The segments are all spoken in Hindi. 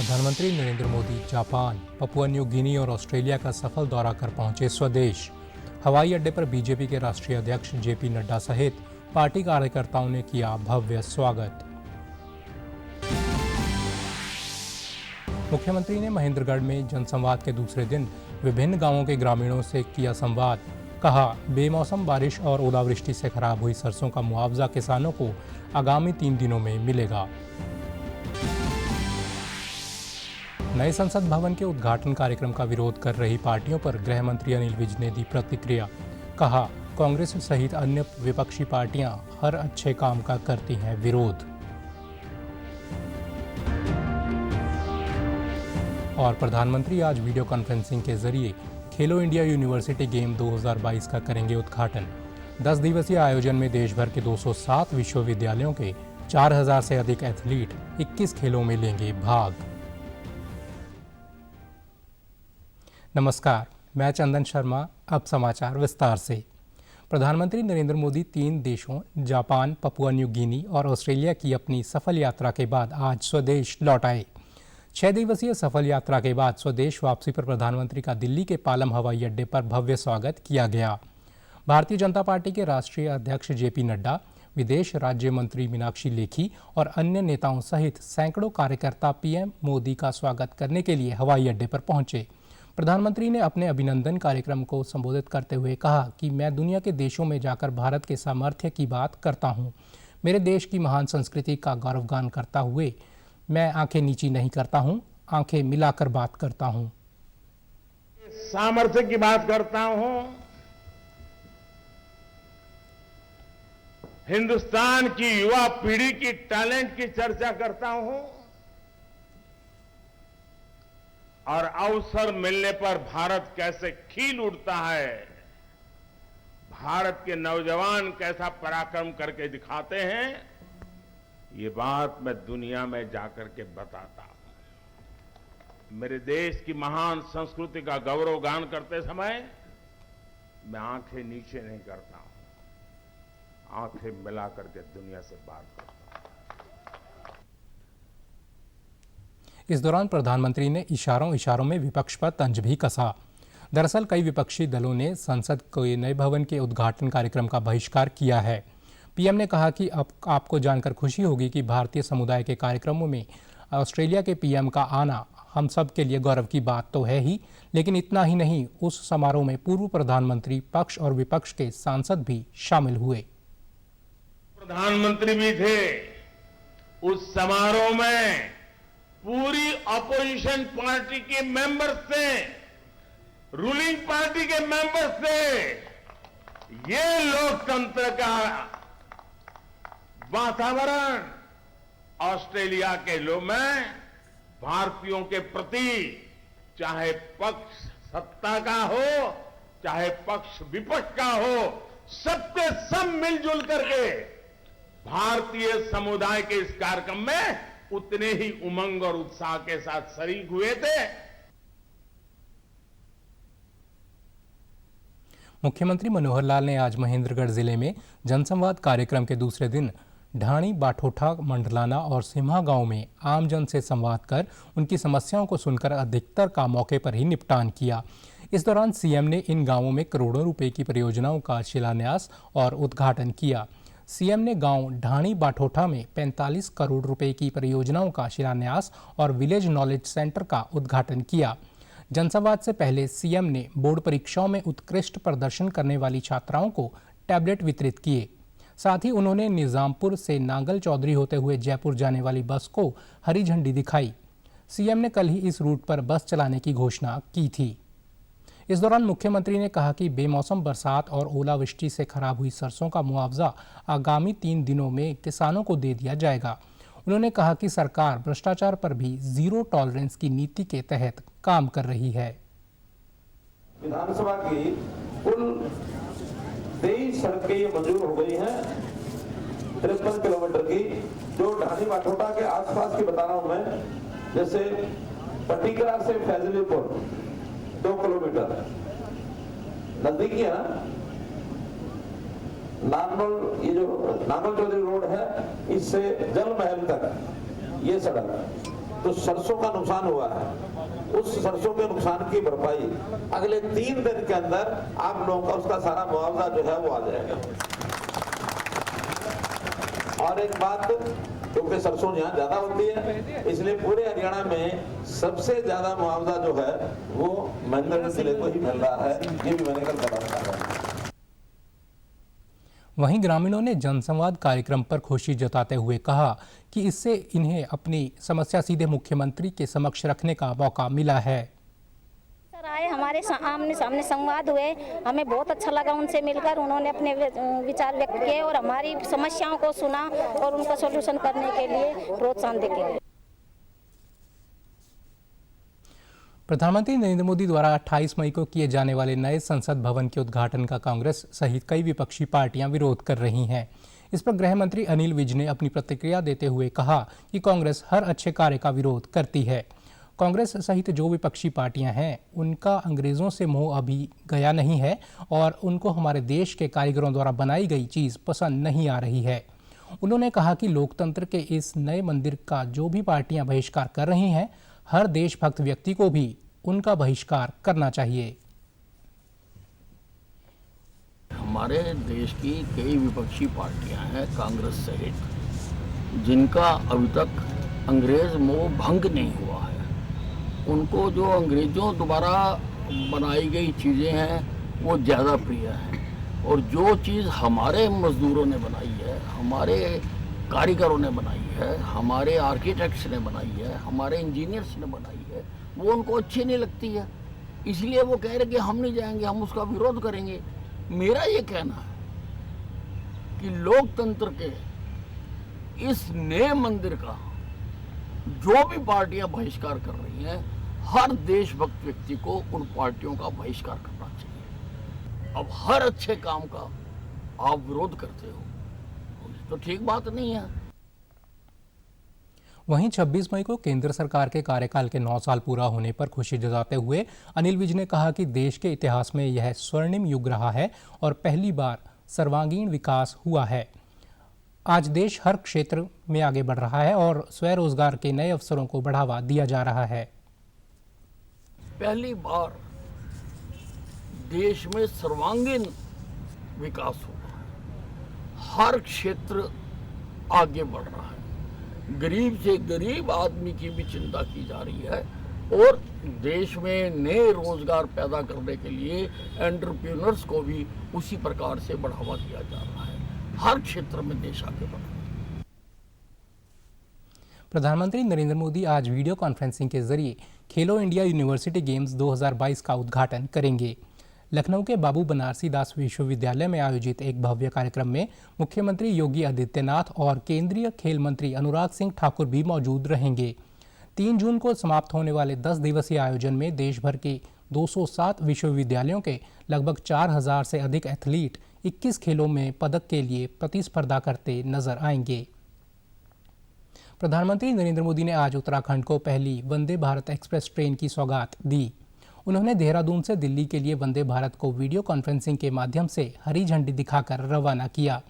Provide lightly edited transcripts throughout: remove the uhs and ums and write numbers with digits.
प्रधानमंत्री Narendra Modi Japan, Papua New Guinea और ऑस्ट्रेलिया का सफल दौरा कर पहुंचे स्वदेश। हवाई अड्डे पर बीजेपी के राष्ट्रीय अध्यक्ष जेपी नड्डा सहित पार्टी कार्यकर्ताओं ने किया भव्य स्वागत। मुख्यमंत्री ने महेंद्रगढ़ में जनसंवाद के दूसरे दिन विभिन्न गांवों के ग्रामीणों से किया संवाद। कहा, बेमौसम बारिश और ओलावृष्टि से खराब हुई सरसों का मुआवजा किसानों को आगामी 3 दिनों में मिलेगा। नए संसद भवन के उद्घाटन कार्यक्रम का विरोध कर रही पार्टियों पर गृह मंत्री अनिल विज ने दी प्रतिक्रिया। कहा, कांग्रेस सहित अन्य विपक्षी पार्टियां हर अच्छे काम का करती हैं विरोध। और प्रधानमंत्री आज वीडियो कॉन्फ्रेंसिंग के जरिए खेलो इंडिया यूनिवर्सिटी गेम 2022 का करेंगे उद्घाटन। 10 दिवसीय आयोजन में देश भर के 207 विश्वविद्यालयों के 4000 से अधिक एथलीट 21 खेलों में लेंगे भाग। नमस्कार, मैं चंदन शर्मा। अब समाचार विस्तार से। प्रधानमंत्री नरेंद्र मोदी 3 देशों जापान, पपुआ न्यू गिनी और ऑस्ट्रेलिया की अपनी सफल यात्रा के बाद आज स्वदेश लौट आए। 6 दिवसीय सफल यात्रा के बाद स्वदेश वापसी पर प्रधानमंत्री का दिल्ली के पालम हवाई अड्डे पर भव्य स्वागत किया गया। भारतीय जनता पार्टी के राष्ट्रीय अध्यक्ष जेपी नड्डा, विदेश राज्य मंत्री मीनाक्षी लेखी और अन्य नेताओं सहित सैकड़ों कार्यकर्ता पीएम मोदी का स्वागत करने के लिए हवाई अड्डे पर पहुंचे। प्रधानमंत्री ने अपने अभिनंदन कार्यक्रम को संबोधित करते हुए कहा कि मैं दुनिया के देशों में जाकर भारत के सामर्थ्य की बात करता हूं। मेरे देश की महान संस्कृति का गौरवगान करता हुए मैं आंखें नीची नहीं करता हूं, आंखें मिलाकर बात करता हूं। सामर्थ्य की बात करता हूं। हिंदुस्तान की युवा पीढ़ी की टैलेंट की चर्चा करता हूं और अवसर मिलने पर भारत कैसे खिल उठता है, भारत के नौजवान कैसा पराक्रम करके दिखाते हैं, ये बात मैं दुनिया में जाकर के बताता हूं। मेरे देश की महान संस्कृति का गौरवगान करते समय मैं आंखें नीचे नहीं करता हूं, आंखें मिला करके दुनिया से बात करता हूं। इस दौरान प्रधानमंत्री ने इशारों में विपक्ष पर तंज भी कसा। दरअसल कई विपक्षी दलों ने संसद के नए भवन के उद्घाटन कार्यक्रम का बहिष्कार किया है। पीएम ने कहा कि अब आपको जानकर खुशी होगी कि भारतीय समुदाय के कार्यक्रमों में ऑस्ट्रेलिया के पीएम का आना हम सब के लिए गौरव की बात तो है ही, लेकिन इतना ही नहीं, उस समारोह में पूर्व प्रधानमंत्री, पक्ष और विपक्ष के सांसद भी शामिल हुए। प्रधानमंत्री भी थे उस समारोह में। पूरी अपोजिशन पार्टी के मेंबर्स थे, रूलिंग पार्टी के मेंबर्स थे। ये लोकतंत्र का वातावरण ऑस्ट्रेलिया के लोग में भारतीयों के प्रति, चाहे पक्ष सत्ता का हो चाहे पक्ष विपक्ष का हो, सबके सब मिलजुल करके भारतीय समुदाय के इस कार्यक्रम में उतने ही उमंग और उत्साह के साथ शरीक हुए थे। मुख्यमंत्री मनोहर लाल ने आज महेंद्रगढ़ जिले में जनसंवाद कार्यक्रम के दूसरे दिन ढाणी, बाठोठा, मंडलाना और सिम्हा गांव में आमजन से संवाद कर उनकी समस्याओं को सुनकर अधिकतर का मौके पर ही निपटान किया। इस दौरान सीएम ने इन गांवों में करोड़ों रुपए की परियोजनाओं का शिलान्यास और उद्घाटन किया। सीएम ने गांव ढाणी बाठोठा में 45 करोड़ रुपए की परियोजनाओं का शिलान्यास और विलेज नॉलेज सेंटर का उद्घाटन किया। जनसंवाद से पहले सीएम ने बोर्ड परीक्षाओं में उत्कृष्ट प्रदर्शन करने वाली छात्राओं को टैबलेट वितरित किए। साथ ही उन्होंने निजामपुर से नांगल चौधरी होते हुए जयपुर जाने वाली बस को हरी झंडी दिखाई। सीएम ने कल ही इस रूट पर बस चलाने की घोषणा की थी। इस दौरान मुख्यमंत्री ने कहा कि बेमौसम बरसात और ओलावृष्टि से खराब हुई सरसों का मुआवजा आगामी 3 दिनों में किसानों को दे दिया जाएगा। उन्होंने कहा कि सरकार भ्रष्टाचार पर भी जीरो टॉलरेंस की नीति के तहत काम कर रही है। विधानसभा की कुल 23 सड़कें मंजूर हो गई हैं, 53 किलोमीटर की, जो ढाणी बाठोटा के आसपास की बता रहा हूं मैं। जैसे पटिकरा से फैजलीपुर 2 किलोमीटर नजदीकी है ना। नांगल, ये जो नांगल चौधरी रोड है, इससे जल महल तक ये सड़क जो सरसों का नुकसान हुआ है उस सरसों के नुकसान की भरपाई अगले 3 दिन के अंदर आप लोगों का उसका सारा मुआवजा जो है वो आ जाएगा। और एक बात, क्योंकि सरसों यहाँ ज्यादा होती है इसलिए पूरे हरियाणा में सबसे ज्यादा मुआवजा जो है वो महेंद्रगढ़ जिले को ही मिल रहा है। ये भी मैंने कल बताया। वहीं ग्रामीणों ने जनसंवाद कार्यक्रम पर खुशी जताते हुए कहा कि इससे इन्हें अपनी समस्या सीधे मुख्यमंत्री के समक्ष रखने का मौका मिला है। सर आए, हमारे आमने सामने संवाद हुए, हमें बहुत अच्छा लगा उनसे मिलकर। उन्होंने अपने विचार व्यक्त किए और हमारी समस्याओं को सुना और उनका सॉल्यूशन करने के लिए प्रोत्साहन देते। प्रधानमंत्री नरेंद्र मोदी द्वारा 28 मई को किए जाने वाले नए संसद भवन के उद्घाटन का कांग्रेस सहित कई विपक्षी पार्टियां विरोध कर रही हैं। इस पर गृह मंत्री अनिल विज ने अपनी प्रतिक्रिया देते हुए कहा कि कांग्रेस हर अच्छे कार्य का विरोध करती है। कांग्रेस सहित जो विपक्षी पार्टियां हैं उनका अंग्रेजों से मोह अभी गया नहीं है और उनको हमारे देश के कारीगरों द्वारा बनाई गई चीज़ पसंद नहीं आ रही है। उन्होंने कहा कि लोकतंत्र के इस नए मंदिर का जो भी पार्टियां बहिष्कार कर रही हैं, हर देशभक्त व्यक्ति को भी उनका बहिष्कार करना चाहिए। हमारे देश की कई विपक्षी पार्टियां हैं कांग्रेस सहित, जिनका अभी तक अंग्रेज मोह भंग नहीं हुआ है। उनको जो अंग्रेजों द्वारा बनाई गई चीज़ें हैं वो ज़्यादा प्रिय हैं और जो चीज़ हमारे मजदूरों ने बनाई है, हमारे कारीगरों ने बनाई है, हमारे आर्किटेक्ट्स ने बनाई है, हमारे इंजीनियर्स ने बनाई है, वो उनको अच्छी नहीं लगती है। इसलिए वो कह रहे कि हम नहीं जाएंगे, हम उसका विरोध करेंगे। मेरा ये कहना है कि लोकतंत्र के इस नए मंदिर का जो भी पार्टियां बहिष्कार कर रही हैं, हर देशभक्त व्यक्ति को उन पार्टियों का बहिष्कार करना चाहिए। अब हर अच्छे काम का आप विरोध करते हो तो ठीक बात नहीं है। वहीं 26 मई को केंद्र सरकार के कार्यकाल के 9 साल पूरा होने पर खुशी जताते हुए अनिल विज ने कहा कि देश के इतिहास में यह स्वर्णिम युग रहा है और पहली बार सर्वांगीण विकास हुआ है। आज देश हर क्षेत्र में आगे बढ़ रहा है और स्वरोजगार के नए अवसरों को बढ़ावा दिया जा रहा है। पहली बार देश में सर्वांगीण विकास हुआ, हर क्षेत्र आगे बढ़ रहा है। गरीब से गरीब आदमी की भी चिंता की जा रही है और देश में नए रोजगार पैदा करने के लिए एंटरप्रेन्योर्स को भी उसी प्रकार से बढ़ावा दिया जा रहा है। हर क्षेत्र में देश आगे बढ़ रहा है। प्रधानमंत्री नरेंद्र मोदी आज वीडियो कॉन्फ्रेंसिंग के जरिए खेलो इंडिया यूनिवर्सिटी गेम्स 2022 का उद्घाटन करेंगे। लखनऊ के बाबू बनारसी दास विश्वविद्यालय में आयोजित एक भव्य कार्यक्रम में मुख्यमंत्री योगी आदित्यनाथ और केंद्रीय खेल मंत्री अनुराग सिंह ठाकुर भी मौजूद रहेंगे। 3 जून को समाप्त होने वाले 10 दिवसीय आयोजन में देश भर के 207 विश्वविद्यालयों के लगभग 4000 से अधिक एथलीट 21 खेलों में पदक के लिए प्रतिस्पर्धा करते नजर आएंगे। प्रधानमंत्री नरेंद्र मोदी ने आज उत्तराखंड को पहली वंदे भारत एक्सप्रेस ट्रेन की सौगात दी। उन्होंने देहरादून से दिल्ली के लिए वंदे भारत को वीडियो कॉन्फ्रेंसिंग के माध्यम से हरी झंडी दिखाकर रवाना किया।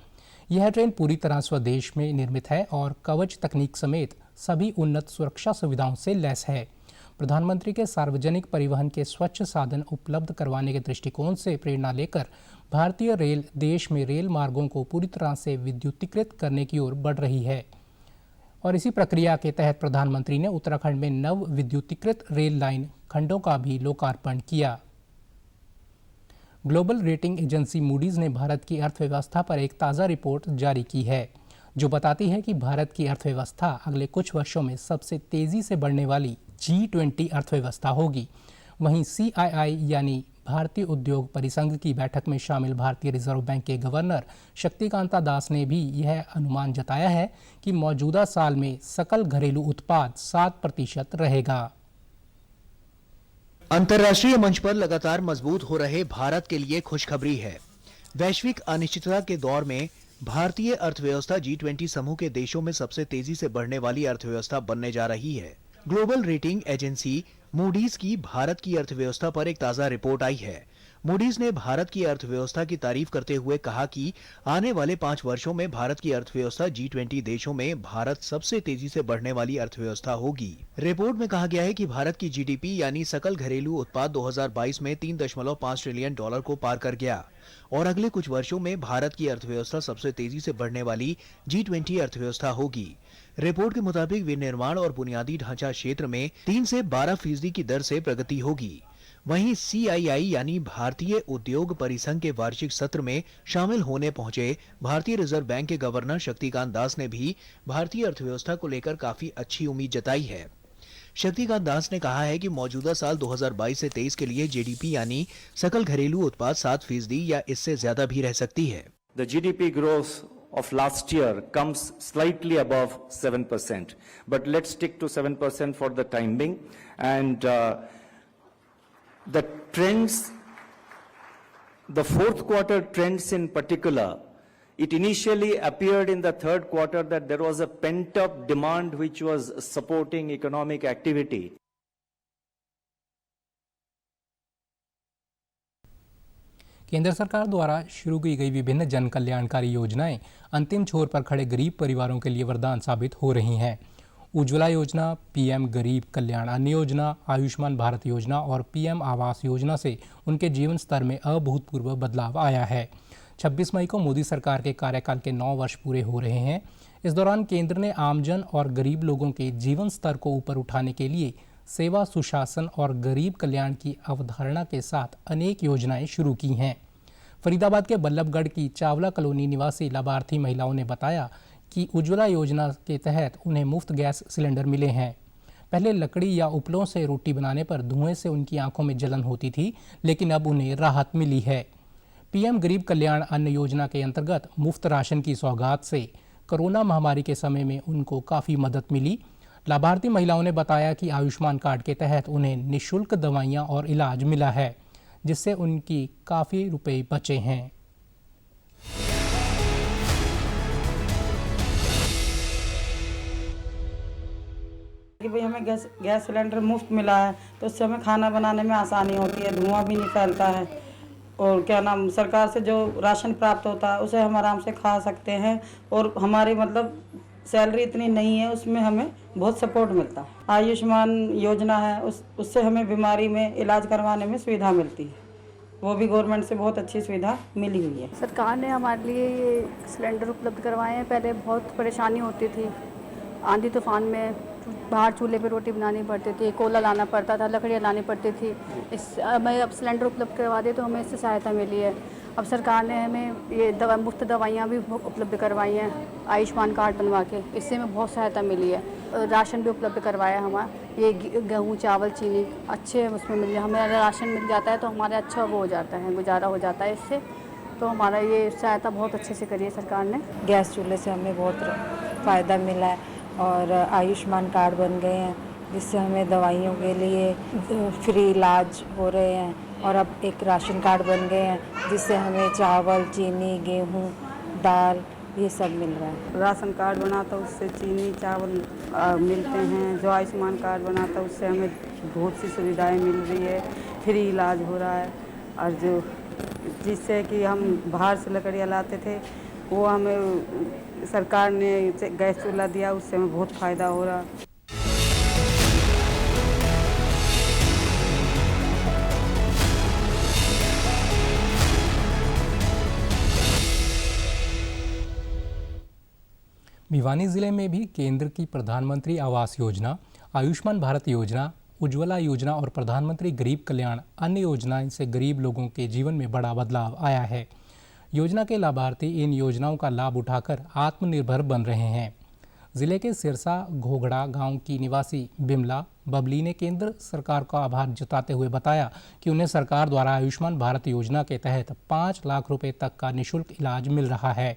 यह ट्रेन पूरी तरह स्वदेश में निर्मित है और कवच तकनीक समेत सभी उन्नत सुरक्षा सुविधाओं से लैस है। प्रधानमंत्री के सार्वजनिक परिवहन के स्वच्छ साधन उपलब्ध करवाने के दृष्टिकोण से प्रेरणा लेकर भारतीय रेल देश में रेल मार्गों को पूरी तरह से विद्युतीकृत करने की ओर बढ़ रही है और इसी प्रक्रिया के तहत प्रधानमंत्री ने उत्तराखंड में नव विद्युतीकृत रेल लाइन खंडों का भी लोकार्पण किया। ग्लोबल रेटिंग एजेंसी मूडीज ने भारत की अर्थव्यवस्था पर एक ताज़ा रिपोर्ट जारी की है, जो बताती है कि भारत की अर्थव्यवस्था अगले कुछ वर्षों में सबसे तेजी से बढ़ने वाली G20 अर्थव्यवस्था होगी। वहीं CII यानी भारतीय उद्योग परिसंघ की बैठक में शामिल भारतीय रिजर्व बैंक के गवर्नर शक्तिकांता दास ने भी यह अनुमान जताया है कि मौजूदा साल में सकल घरेलू उत्पाद 7% रहेगा। अंतर्राष्ट्रीय मंच पर लगातार मजबूत हो रहे भारत के लिए खुशखबरी है। वैश्विक अनिश्चितता के दौर में भारतीय अर्थव्यवस्था G20 समूह के देशों में सबसे तेजी से बढ़ने वाली अर्थव्यवस्था बनने जा रही है। ग्लोबल रेटिंग एजेंसी मूडीज की भारत की अर्थव्यवस्था पर एक ताजा रिपोर्ट आई है। मूडीज ने भारत की अर्थव्यवस्था की तारीफ करते हुए कहा कि आने वाले 5 वर्षों में भारत की अर्थव्यवस्था G20 देशों में भारत सबसे तेजी से बढ़ने वाली अर्थव्यवस्था होगी। रिपोर्ट में कहा गया है कि भारत की जीडीपी यानी सकल घरेलू उत्पाद 2022 में $3.5 ट्रिलियन को पार कर गया और अगले कुछ वर्षों में भारत की अर्थव्यवस्था सबसे तेजी से बढ़ने वाली G20 अर्थव्यवस्था होगी। रिपोर्ट के मुताबिक विनिर्माण और बुनियादी ढांचा क्षेत्र में 3 से 12% की दर से प्रगति होगी। वहीं CII यानी भारतीय उद्योग परिसंघ के वार्षिक सत्र में शामिल होने पहुंचे भारतीय रिजर्व बैंक के गवर्नर शक्तिकांत दास ने भी भारतीय अर्थव्यवस्था को लेकर काफी अच्छी उम्मीद जताई है। शक्तिकांत दास ने कहा है कि मौजूदा साल 2022 से 23 के लिए जीडीपी यानी सकल घरेलू उत्पाद 7% या इससे ज्यादा भी रह सकती है। The GDP growth of last year comes slightly above 7%, but let's stick to 7% for the time being. And the trends, the fourth quarter trends in particular, it initially appeared in the third quarter that there was a pent-up demand which was supporting economic activity. केंद्र सरकार द्वारा शुरू की गई विभिन्न जन कल्याणकारी योजनाएं अंतिम छोर पर खड़े गरीब परिवारों के लिए वरदान साबित हो रही हैं। उज्ज्वला योजना, पीएम गरीब कल्याण अन्न योजना, आयुष्मान भारत योजना और पीएम आवास योजना से उनके जीवन स्तर में अभूतपूर्व बदलाव आया है। 26 मई को मोदी सरकार के कार्यकाल के 9 वर्ष पूरे हो रहे हैं। इस दौरान केंद्र ने आमजन और गरीब लोगों के जीवन स्तर को ऊपर उठाने के लिए सेवा, सुशासन और गरीब कल्याण की अवधारणा के साथ अनेक योजनाएं शुरू की हैं। फरीदाबाद के बल्लभगढ़ की चावला कॉलोनी निवासी लाभार्थी महिलाओं ने बताया कि उज्ज्वला योजना के तहत उन्हें मुफ्त गैस सिलेंडर मिले हैं। पहले लकड़ी या उपलों से रोटी बनाने पर धुएं से उनकी आंखों में जलन होती थी, लेकिन अब उन्हें राहत मिली है। पीएम गरीब कल्याण अन्न योजना के अंतर्गत मुफ्त राशन की सौगात से कोरोना महामारी के समय में उनको काफ़ी मदद मिली। लाभार्थी महिलाओं ने बताया कि आयुष्मान कार्ड के तहत उन्हें निःशुल्क दवाइयाँ और इलाज मिला है, जिससे उनकी काफ़ी रुपए बचे हैं। कि भाई हमें गैस सिलेंडर मुफ्त मिला है, तो उससे हमें खाना बनाने में आसानी होती है, धुआं भी नहीं फैलता है और क्या नाम सरकार से जो राशन प्राप्त होता है उसे हम आराम से खा सकते हैं और हमारी मतलब सैलरी इतनी नहीं है, उसमें हमें बहुत सपोर्ट मिलता है। आयुष्मान योजना है, उससे हमें बीमारी में इलाज करवाने में सुविधा मिलती है, वो भी गवर्नमेंट से बहुत अच्छी सुविधा मिली हुई है। सरकार ने हमारे लिए ये सिलेंडर उपलब्ध करवाए हैं। पहले बहुत परेशानी होती थी, आंधी तूफान में बाहर चूल्हे पे रोटी बनानी पड़ती थी, कोयला लाना पड़ता था, लकड़ियाँ लानी पड़ती थी। हमें अब सिलेंडर उपलब्ध करवा दिए तो हमें इससे सहायता मिली है। अब सरकार ने हमें ये मुफ्त दवाइयाँ भी उपलब्ध करवाई हैं आयुष्मान कार्ड बनवा के, इससे हमें बहुत सहायता मिली है। राशन भी उपलब्ध करवाया हमारा, ये गेहूँ, चावल, चीनी अच्छे उसमें मिल हमें राशन मिल जाता है तो हमारे अच्छा वो हो जाता है, गुजारा हो जाता है इससे। तो हमारा ये सहायता बहुत अच्छे से करी है सरकार ने। गैस चूल्हे से हमें बहुत फ़ायदा मिला है और आयुष्मान कार्ड बन गए हैं, जिससे हमें दवाइयों के लिए फ्री इलाज हो रहे हैं। और अब एक राशन कार्ड बन गए हैं, जिससे हमें चावल, चीनी, गेहूं, दाल ये सब मिल रहा है। राशन कार्ड बनाता उससे चीनी, चावल मिलते हैं। जो आयुष्मान कार्ड बनाता उससे हमें बहुत सी सुविधाएं मिल रही है, फ्री इलाज हो रहा है। और जो जिससे कि हम बाहर से लकड़ियाँ लाते थे, वो हमें सरकार ने गैस चूल्हा दिया, उससे हमें बहुत फ़ायदा हो रहा है। भिवानी जिले में भी केंद्र की प्रधानमंत्री आवास योजना, आयुष्मान भारत योजना, उज्ज्वला योजना और प्रधानमंत्री गरीब कल्याण अन्न योजना से गरीब लोगों के जीवन में बड़ा बदलाव आया है। योजना के लाभार्थी इन योजनाओं का लाभ उठाकर आत्मनिर्भर बन रहे हैं। जिले के सिरसा घोगड़ा गांव की निवासी बिमला बबली ने केंद्र सरकार का आभार जताते हुए बताया कि उन्हें सरकार द्वारा आयुष्मान भारत योजना के तहत 5 लाख रुपए तक का निःशुल्क इलाज मिल रहा है।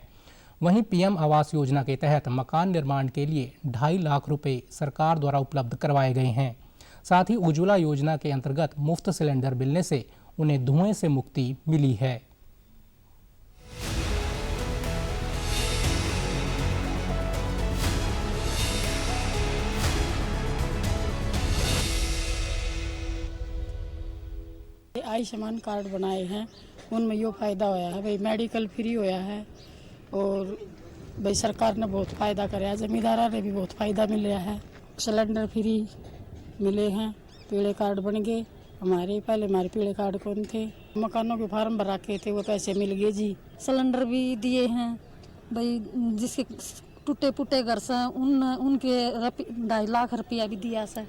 वहीं पीएम आवास योजना के तहत मकान निर्माण के लिए 2.5 लाख रुपए सरकार द्वारा उपलब्ध करवाए गए हैं। साथ ही उज्ज्वला योजना के अंतर्गत मुफ्त सिलेंडर मिलने से उन्हें धुएं से मुक्ति मिली है। आयुष्मान कार्ड बनाए हैं उनमें यो फायदा होया है भाई, मेडिकल फ्री होया है और भाई सरकार ने बहुत फायदा कराया, जमींदारा ने भी बहुत फायदा मिल रहा है। सिलेंडर फ्री मिले हैं, पीले कार्ड बन गए हमारे, पहले हमारे पीले कार्ड कौन थे, मकानों के फार्म भरा के थे वो पैसे मिल गए जी। सिलेंडर भी दिए हैं भाई, जिसके टूटे फूटे घर से उनके 2.5 लाख रुपया भी दिया से,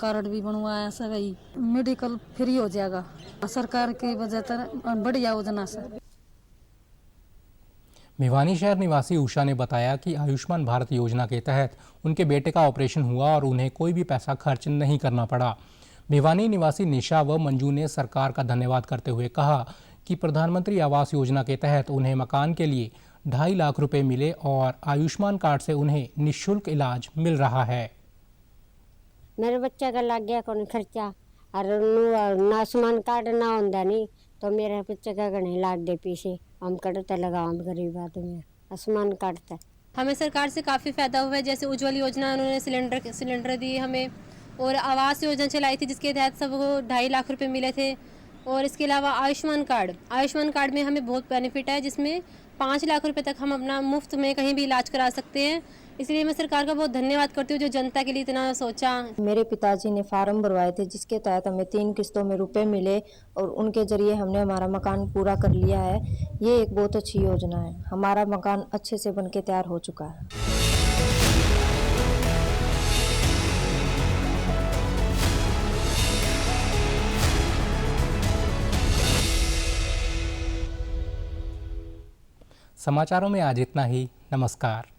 कार्ड भी बनवाया से भाई, मेडिकल फ्री हो जाएगा सरकार की वजह से, बढ़िया योजना से। भिवानी शहर निवासी उषा ने बताया कि आयुष्मान भारत योजना के तहत उनके बेटे का ऑपरेशन हुआ और उन्हें कोई भी पैसा खर्च नहीं करना पड़ा। भिवानी निवासी निशा व मंजू ने सरकार का धन्यवाद करते हुए कहा कि प्रधानमंत्री आवास योजना के तहत उन्हें मकान के लिए 2.5 लाख रुपए मिले और आयुष्मान कार्ड से उन्हें निःशुल्क इलाज मिल रहा है। मेरे बच्चे का लग गया कौन खर्चा और आयुष्मान कार्ड ना होता नहीं तो मेरे बच्चे का गणे लाग दे पीछे हम करते लगा, हम गरीब आदमी आयुष्मान कार्ड था। हमें सरकार से काफ़ी फ़ायदा हुआ है, जैसे उज्ज्वल योजना उन्होंने सिलेंडर दिए हमें, और आवास योजना चलाई थी जिसके तहत सबको 2.5 लाख रुपए मिले थे। और इसके अलावा आयुष्मान कार्ड में हमें बहुत बेनिफिट है, जिसमें 5 लाख रुपए तक हम अपना मुफ्त में कहीं भी इलाज करा सकते हैं। इसलिए मैं सरकार का बहुत धन्यवाद करती हूँ जो जनता के लिए इतना सोचा। मेरे पिताजी ने फार्म भरवाए थे जिसके तहत हमें 3 किस्तों में रुपए मिले और उनके जरिए हमने हमारा मकान पूरा कर लिया है। ये एक बहुत अच्छी योजना है, हमारा मकान अच्छे से बनके तैयार हो चुका है। समाचारों में आज इतना ही। नमस्कार।